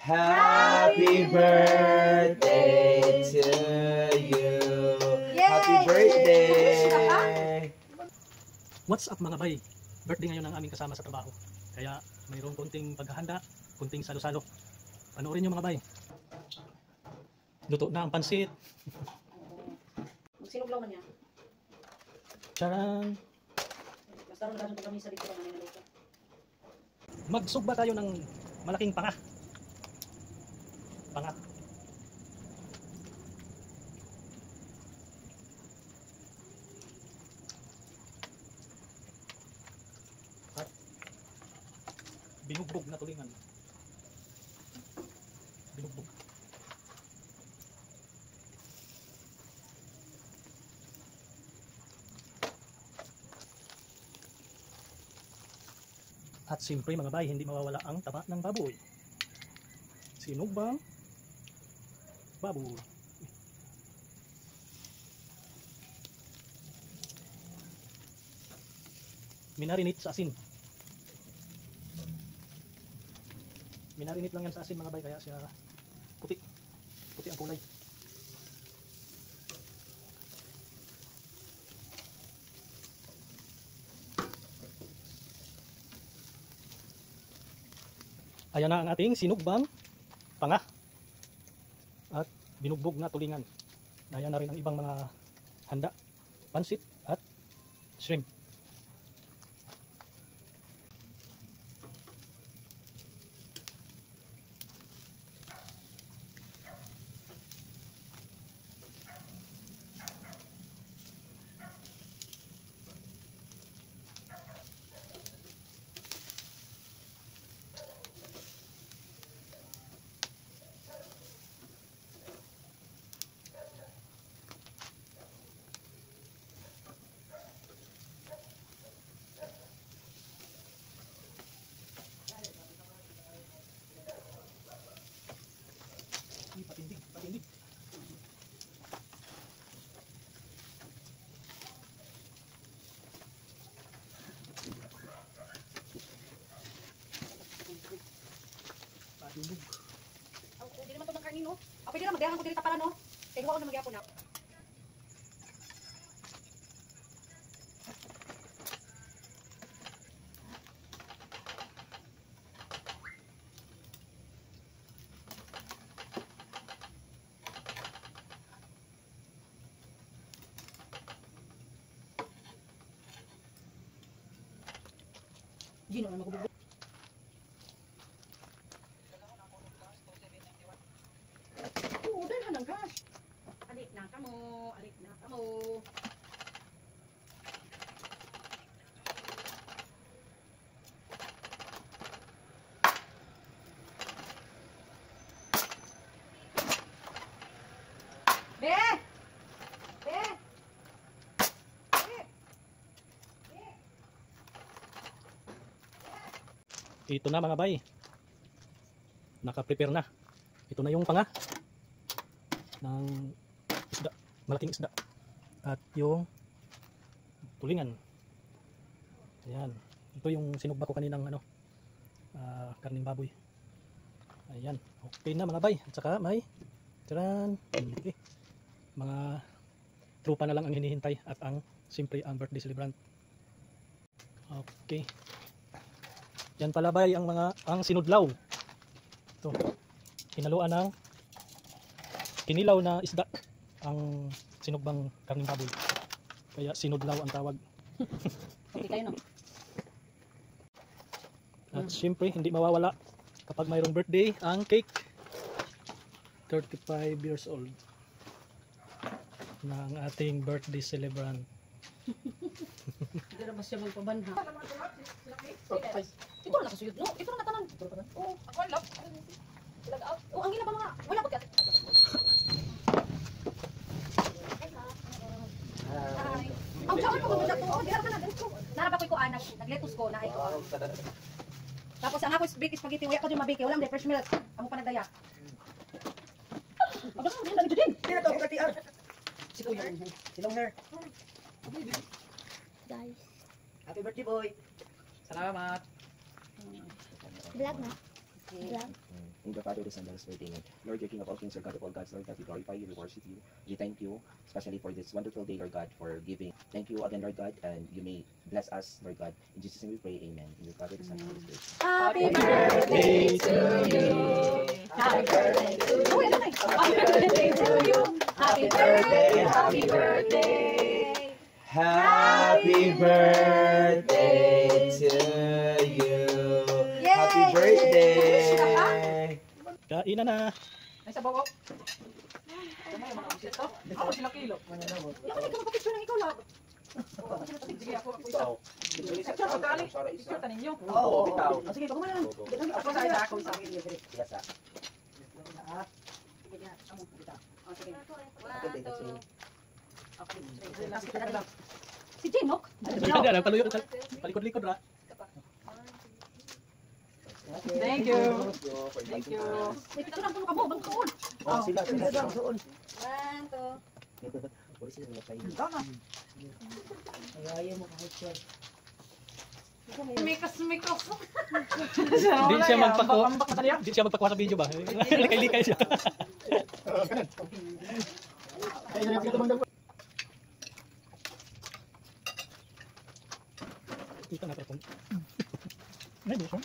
Happy birthday to you. Happy birthday. What's up mga bay? Birthday ngayon ang aming kasama sa trabaho. Kaya mayroong konting paghahanda, konting salo-salo. Panoorin nyo mga bay. Luto na ang pansit. Sinuglaw man niya. Charan! Basta rin naman kami sa dito namin naluto. Magsugba tayo ng malaking panga. Panga. At binugbog na tulingan. Binugbog. At siyempre mga bay, hindi mawawala ang taba ng baboy. Sinugbang baboy. Minarinate sa asin. Minarinate lang yan sa asin mga bay, kaya siya puti. Puti ang kulay. Ayan na ang ating sinugbang panga at binugbog na tulingan. Ayan na rin ang ibang mga handa, pansit at shrimp. Patindig, patindig. Patindig. Hindi naman ito ng karnino. Pwede na magdahan ko dito para no. Kaya huwag ko na magyapon na. Gino na magbubuo. Oo, dahil ka ng gas. Alik na kamo, alik na kamo. Be! Be! Ito na mga bay. Naka-prepare na. Ito na yung panga ng isda, malaking isda. At yung tulingan. Ayan. Ito yung sinugba ko kaninang karning baboy. Ayan. Okay na mga bay. At saka may taran. Okay. Mga trupa na lang ang hinihintay at ang siyempre ang birthday celebrant. Okay. Yan pala bay ang sinudlaw. Ito. Hinaluan ng kinilaw na isda ang sinugbang karning baboy. Kaya sinudlaw ang tawag. Okay kayo no? At siyempre hindi mawawala kapag mayroong birthday ang cake. 35 years old na ang ating birthday celebrant. Hindi na ba siya magpabanha? Ito na nakasuyod no? Ito na natanan. Oo, ako lang. Oh, ang gila ba mga? Wala ba ka? Ang sabi ko gumanda to. Oh, dira ka na dito. Naraba ko anak, nagletos ko na ito. Tapos ang ako is bake spaghetti, wala ka din mabake, wala may fresh milk. Amo pa nagdaya. Abas mo din dali din. Dira to ako TR. Si Kuya, si long hair. Guys. Happy birthday boy. Salamat. Vlog na. Vlog. In the Father, the Son, and the Spirit, amen. Lord, your King of all kings, your God of all gods, Lord God, we glorify you, we worship you. We thank you, especially for this wonderful day, Lord God, for giving. Thank you again, Lord God, and you may bless us, Lord God. In Jesus' name we pray, amen. In the Father, the Son, and the Spirit. Happy birthday to you. Happy birthday to you. Happy birthday to you. Happy birthday, happy birthday. Happy birthday to you. Happy birthday. Kainan na. Ay, sa bawo. Kamay, mga usit to. Ako sila kilo. Hindi ka magpapicture ng ikaw lang. Sige, ako isa. Picture, pagkali. Picture, tanin nyo. Oo, bitaw. Sige, bago mo na lang. Ako sa isa, ako isa. Yes, ah. Si Jinok? Ada paluyo palikod-likod ra. Thank you. Thank you. May picture lang ka mo, bang tuon. Oh, sila. One, two. Pwede sila mga kayo. Tama. Mikas. Di siya magpako. Ambak na tayo. Di siya magpakuha sa video ba? Likay-likay siya. Kita na pa. Ay, di siya.